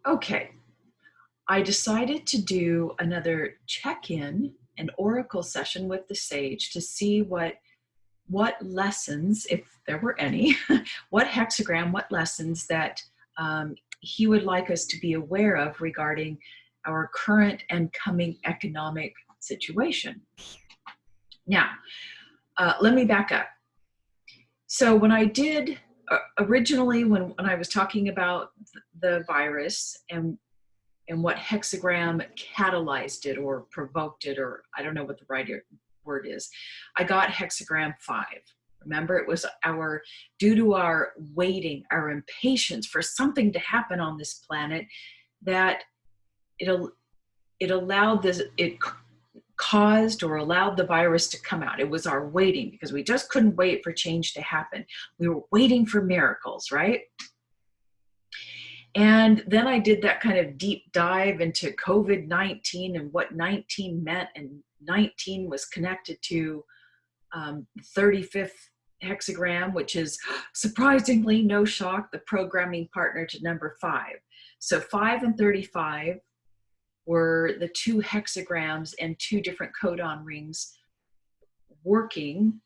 Okay, I decided to do another check-in and oracle session with the sage to see what lessons, if there were any, what hexagram, what lessons that he would like us to be aware of regarding our current and coming economic situation. Now, let me back up. So when I did originally, when I was talking about the virus and what hexagram catalyzed it or provoked it, or I don't know what the right word is, I got hexagram 5. Remember, it was due to our waiting, our impatience for something to happen on this planet, that it allowed this, it caused or allowed the virus to come out. It was our waiting, because we just couldn't wait for change to happen. We were waiting for miracles, right? And then I did that kind of deep dive into COVID-19 and what 19 meant, and 19 was connected to 35th hexagram, which is surprisingly, no shock, the programming partner to number 5. So 5 and 35 were the 2 hexagrams and 2 different codon rings working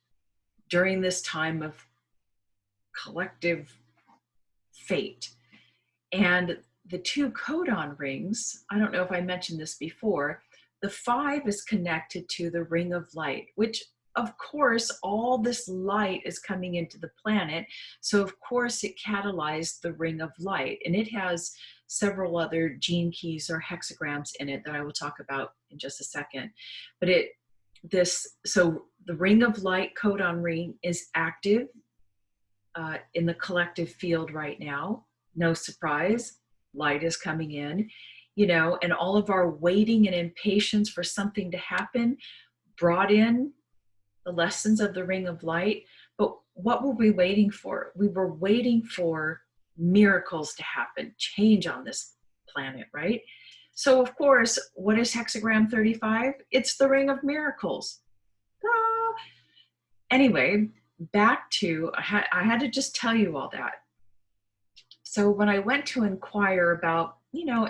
during this time of collective fate. And the 2 codon rings, I don't know if I mentioned this before, the 5 is connected to the ring of light, which of course, all this light is coming into the planet. So of course it catalyzed the ring of light, and it has several other gene keys or hexagrams in it that I will talk about in just a second. But so the ring of light codon ring is active in the collective field right now. No surprise, light is coming in, and all of our waiting and impatience for something to happen brought in the lessons of the ring of light. But what were we waiting for? We were waiting for miracles to happen, change on this planet, right? So of course, what is hexagram 35? It's the ring of miracles. Ah. Anyway, back to, I had to just tell you all that. So when I went to inquire about,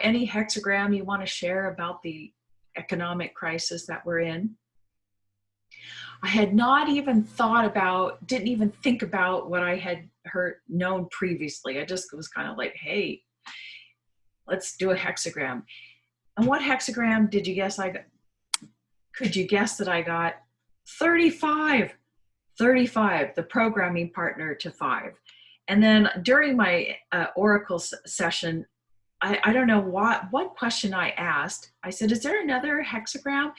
any hexagram you want to share about the economic crisis that we're in, I had not even didn't even think about what I had known previously. I just was kind of like, hey, let's do a hexagram. And what hexagram did you guess I got? Could you guess that I got? 35. 35, the programming partner to 5. And then during my oracle session, I don't know what question I asked. I said, is there another hexagram?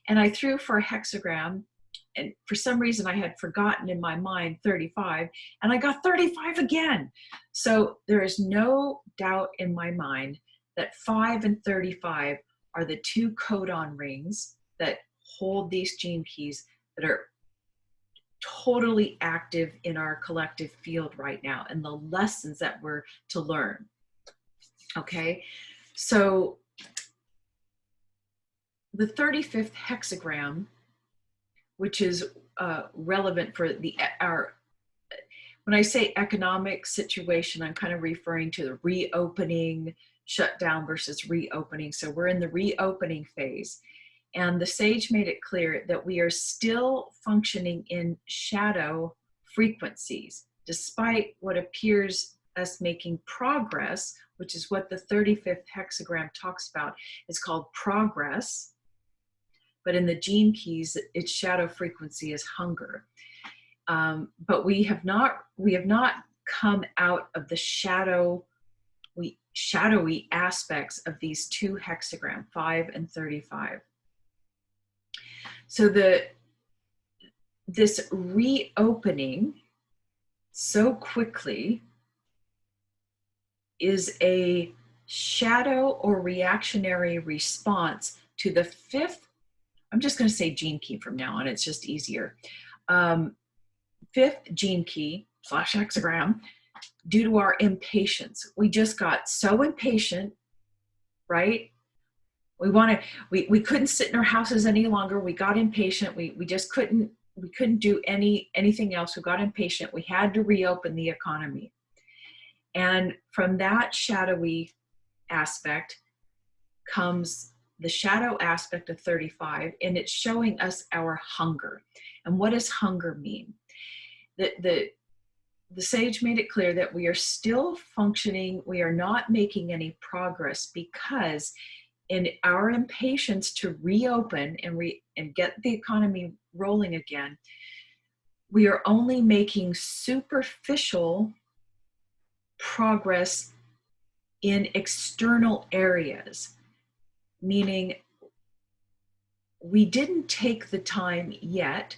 And I threw for a hexagram. And for some reason I had forgotten in my mind 35, and I got 35 again. So there is no doubt in my mind that 5 and 35 are the 2 codon rings that hold these gene keys that are totally active in our collective field right now, and the lessons that we're to learn. Okay, so the 35th hexagram, which is relevant for when I say economic situation, I'm kind of referring to the reopening, shutdown versus reopening. So we're in the reopening phase. And the sage made it clear that we are still functioning in shadow frequencies, despite what appears us making progress, which is what the 35th hexagram talks about. It's called progress. But in the gene keys, its shadow frequency is hunger. But we have not come out of the shadowy aspects of these 2 hexagram, 5 and 35. So this reopening so quickly is a shadow or reactionary response to the 5th. I'm just going to say gene key from now on. It's just easier. 5th gene key / hexagram, due to our impatience. We just got so impatient, right? We couldn't sit in our houses any longer. We got impatient. We just couldn't do anything else. We got impatient. We had to reopen the economy. And from that shadowy aspect comes the shadow aspect of 35, and it's showing us our hunger. And what does hunger mean? The sage made it clear that we are still functioning, we are not making any progress, because in our impatience to reopen and get the economy rolling again, we are only making superficial progress in external areas, meaning we didn't take the time yet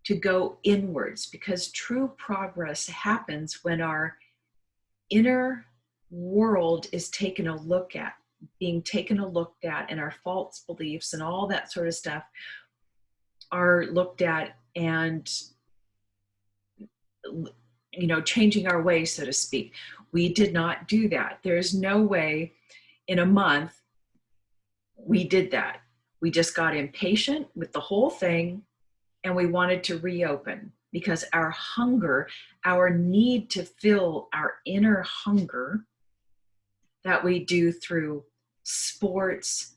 to go inwards, because true progress happens when our inner world is being taken a look at, and our false beliefs and all that sort of stuff are looked at, and changing our ways, so to speak. We did not do that. There's no way in a month we did that. We just got impatient with the whole thing, and we wanted to reopen, because our hunger, our need to fill our inner hunger that we do through sports,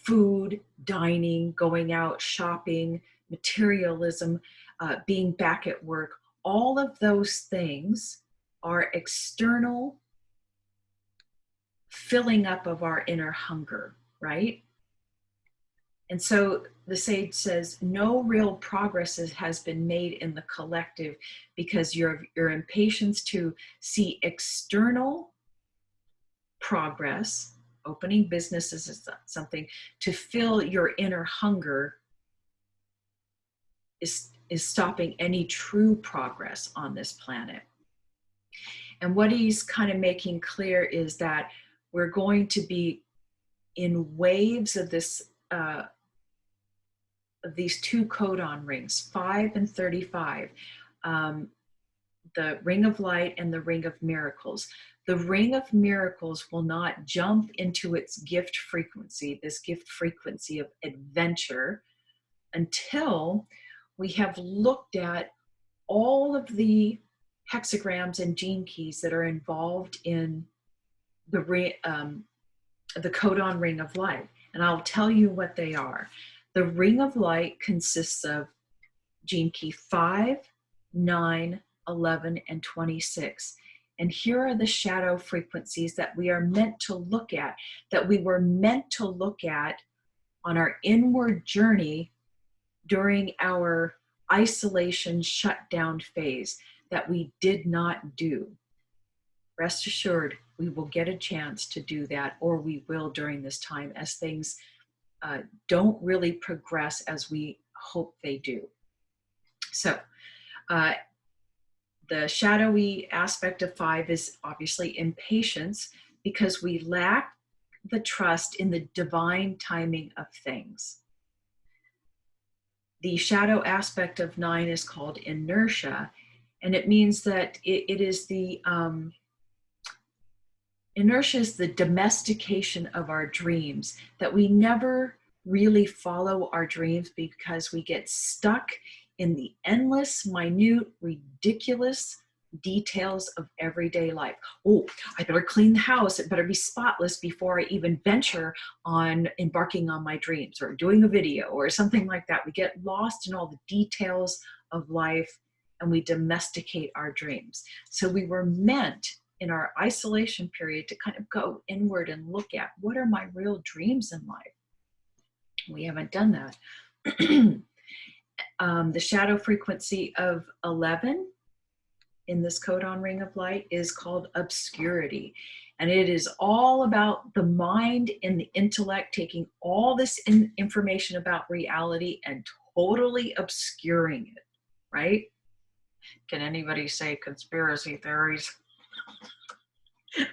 food, dining, going out, shopping, materialism, being back at work, all of those things are external filling up of our inner hunger, right? And so the sage says no real progress has been made in the collective, because your impatience to see external progress, opening businesses is something, to fill your inner hunger is stopping any true progress on this planet. And what he's kind of making clear is that we're going to be in waves of this of these two codon rings, 5 and 35, the ring of light and the ring of miracles. The ring of miracles will not jump into its gift frequency, this gift frequency of adventure, until we have looked at all of the hexagrams and gene keys that are involved in the codon ring of light. And I'll tell you what they are. The ring of light consists of gene key 5, 9, 11, and 26. And here are the shadow frequencies that we are meant to look at, that we were meant to look at on our inward journey during our isolation shutdown phase, that we did not do. Rest assured, we will get a chance to do that, or we will during this time, as things don't really progress as we hope they do. So the shadowy aspect of 5 is obviously impatience, because we lack the trust in the divine timing of things. The shadow aspect of 9 is called inertia, and it means that it is the inertia is the domestication of our dreams, that we never really follow our dreams because we get stuck in the endless, minute, ridiculous details of everyday life. Oh, I better clean the house. It better be spotless before I even venture on embarking on my dreams or doing a video or something like that. We get lost in all the details of life, and we domesticate our dreams. So we were meant in our isolation period to kind of go inward and look at, what are my real dreams in life? We haven't done that. The shadow frequency of 11 in this codon ring of light is called obscurity. And it is all about the mind and the intellect taking all this information about reality and totally obscuring it, right? Can anybody say conspiracy theories?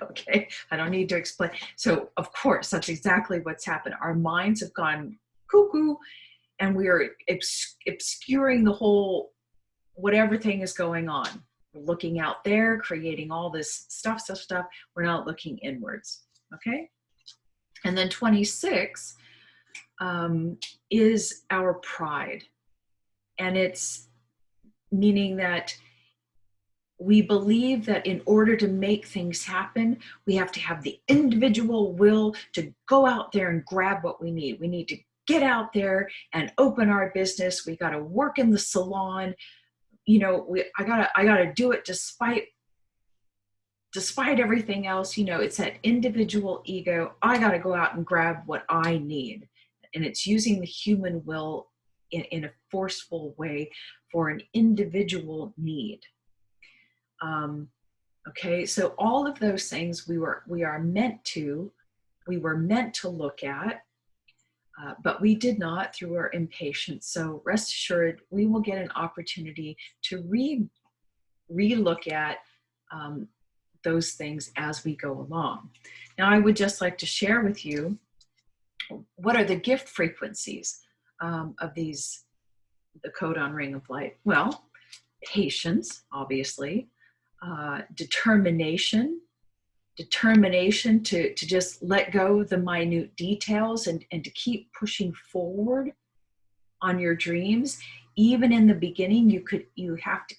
Okay, I don't need to explain. So of course, that's exactly what's happened. Our minds have gone cuckoo, and we are obscuring the whole, what everything is going on. We're looking out there, creating all this stuff. We're not looking inwards, okay? And then 26 is our pride. And it's meaning that we believe that in order to make things happen, we have to have the individual will to go out there and grab what we need. We need to get out there and open our business. We got to work in the salon. You know, I gotta do it despite everything else. You know, it's that individual ego. I got to go out and grab what I need. And it's using the human will in a forceful way for an individual need. Okay, so all of those things we were meant to look at, but we did not through our impatience. So rest assured, we will get an opportunity to re-look at those things as we go along. Now, I would just like to share with you what are the gift frequencies of the codon ring of light. Well, patience, obviously, determination to just let go of the minute details and to keep pushing forward on your dreams. Even in the beginning,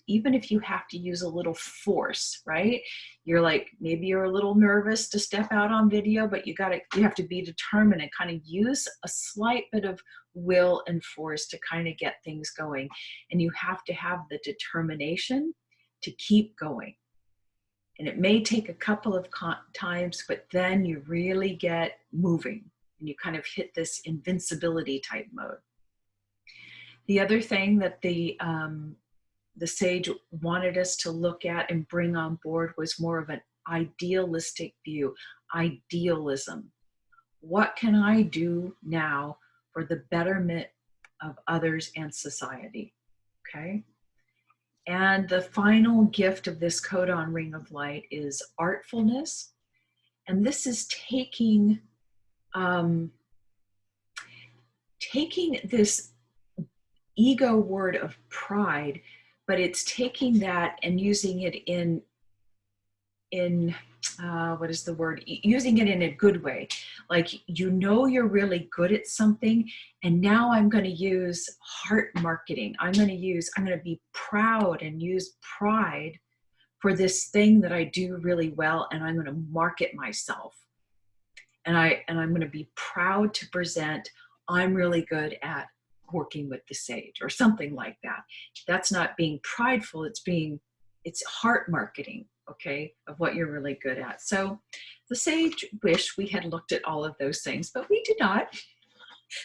even if you have to use a little force, right? You're like, maybe you're a little nervous to step out on video, but you have to be determined and kind of use a slight bit of will and force to kind of get things going. And you have to have the determination to keep going. And it may take a couple of times, but then you really get moving and you kind of hit this invincibility type mode. The other thing that the sage wanted us to look at and bring on board was more of an idealistic view, idealism. What can I do now for the betterment of others and society? Okay. And the final gift of this codon ring of light is artfulness. And this is taking this ego word of pride, but it's taking that and using it in what is the word? Using it in a good way. Like, you know, you're really good at something, and now I'm going to use heart marketing. I'm going to be proud and use pride for this thing that I do really well, and I'm going to market myself. And I'm going to be proud to present I'm really good at working with the sage, or something like that. That's not being prideful, it's heart marketing, okay, of what you're really good at. So the sage wished we had looked at all of those things, but we did not.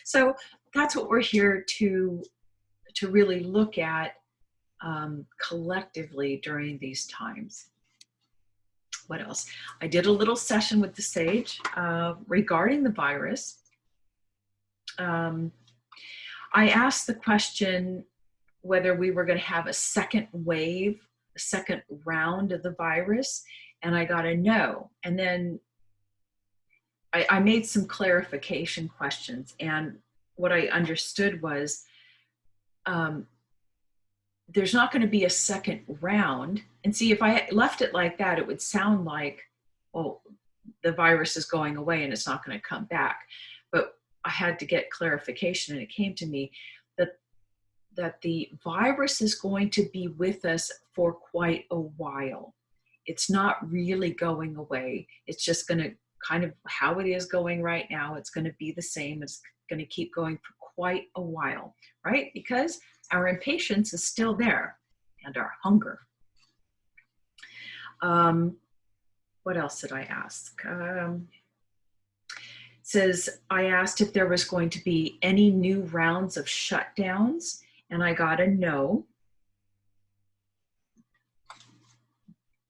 So that's what we're here to really look at collectively during these times. What else? I did a little session with the sage regarding the virus. I asked the question whether we were going to have a second wave, a second round of the virus, and I got a no. And then I made some clarification questions, and what I understood was there's not going to be a second round. And see, if I left it like that, it would sound like, well, the virus is going away and it's not going to come back. But I had to get clarification, and it came to me that the virus is going to be with us for quite a while. It's not really going away. It's just going to kind of how it is going right now. It's going to be the same. It's going to keep going for quite a while, right? Because our impatience is still there, and our hunger. What else did I ask? Says, I asked if there was going to be any new rounds of shutdowns, and I got a no.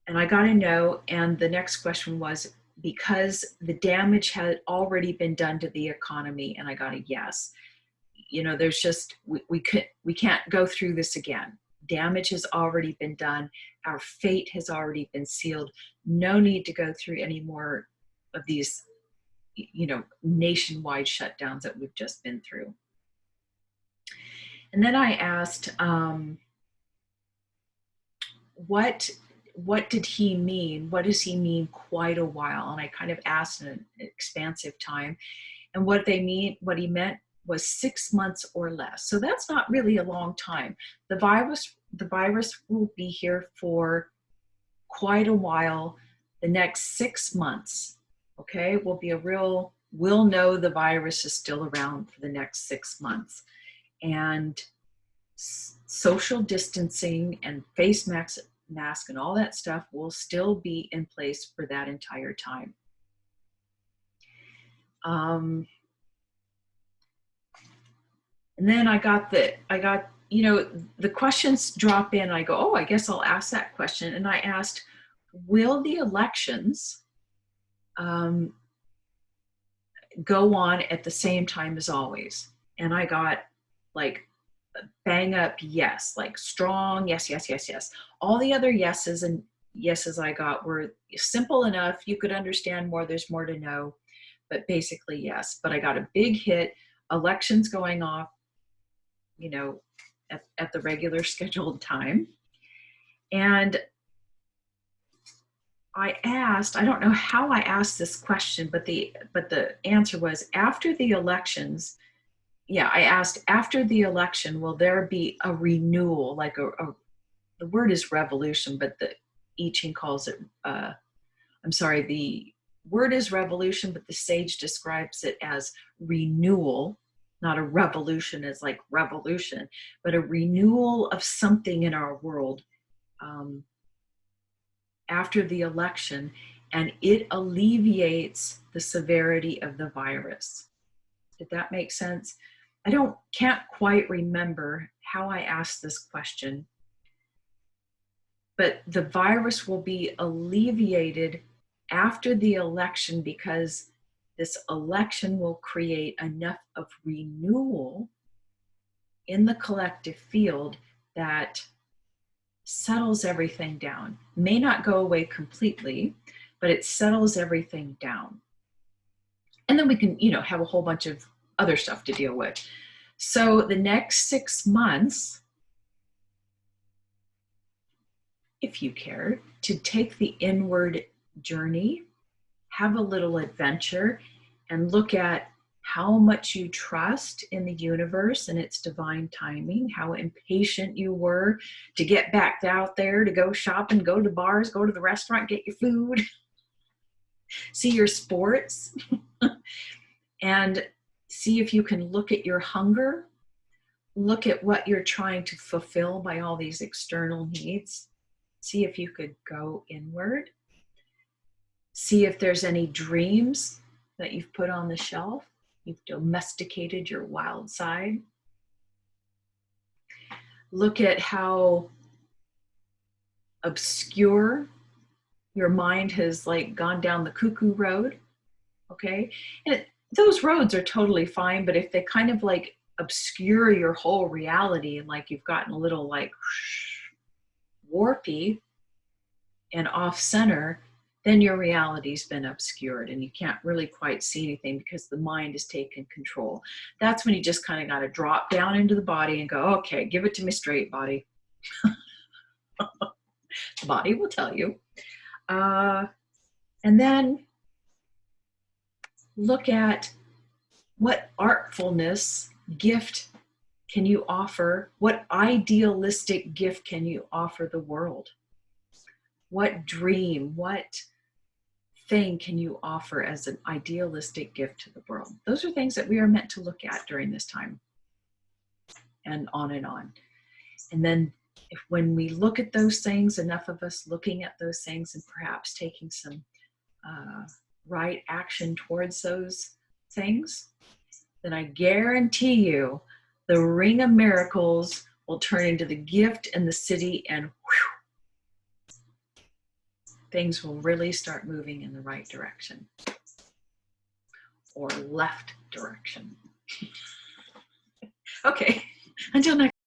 And I got a no, and the next question was, because the damage had already been done to the economy, and I got a yes. You know, there's just, we can't go through this again. Damage has already been done. Our fate has already been sealed. No need to go through any more of these, you know, nationwide shutdowns that we've just been through. And then I asked, what did he mean? What does he mean quite a while? And I kind of asked in an expansive time. And what he meant was 6 months or less. So that's not really a long time. The virus will be here for quite a while. The next 6 months, okay, will be we'll know the virus is still around for the next 6 months. And social distancing and face mask and all that stuff will still be in place for that entire time. And then I got, you know, the questions drop in. I go, oh, I guess I'll ask that question. And I asked, will the elections go on at the same time as always? And I got like bang up yes, like strong yes, yes, yes, yes. All the other yeses and yeses I got were simple enough. You could understand more. There's more to know, but basically yes. But I got a big hit. Elections going off, you know, at the regular scheduled time. And I asked, I don't know how I asked this question, but the answer was after the elections. Yeah, I asked after the election, will there be a renewal, like the word is revolution, but the I Ching calls it, I'm sorry, the word is revolution, but the sage describes it as renewal, not a revolution as like revolution, but a renewal of something in our world after the election, and it alleviates the severity of the virus. Did that make sense? I can't quite remember how I asked this question, but the virus will be alleviated after the election because this election will create enough of renewal in the collective field that settles everything down. May not go away completely, but it settles everything down. And then we can, you know, have a whole bunch of other stuff to deal with. So the next 6 months, if you care, to take the inward journey, have a little adventure, and look at how much you trust in the universe and its divine timing, how impatient you were to get back out there, to go shopping, go to bars, go to the restaurant, get your food, see your sports, and see if you can look at your hunger, look at what you're trying to fulfill by all these external needs, see if you could go inward, see if there's any dreams that you've put on the shelf. You've domesticated your wild side. Look at how obscure your mind has like gone down the cuckoo road, okay? And those roads are totally fine, but if they kind of like obscure your whole reality and like you've gotten a little like warpy and off center, then your reality's been obscured and you can't really quite see anything because the mind has taken control. That's when you just kind of got to drop down into the body and go, okay, give it to me straight, body. The body will tell you. And then look at what artfulness, gift can you offer? What idealistic gift can you offer the world? What dream, what thing can you offer as an idealistic gift to the world? Those are things that we are meant to look at during this time, and on and on. And then when we look at those things, enough of us looking at those things and perhaps taking some right action towards those things, then I guarantee you the ring of miracles will turn into the gift and the city, and whew, things will really start moving in the right direction or left direction. Okay, until next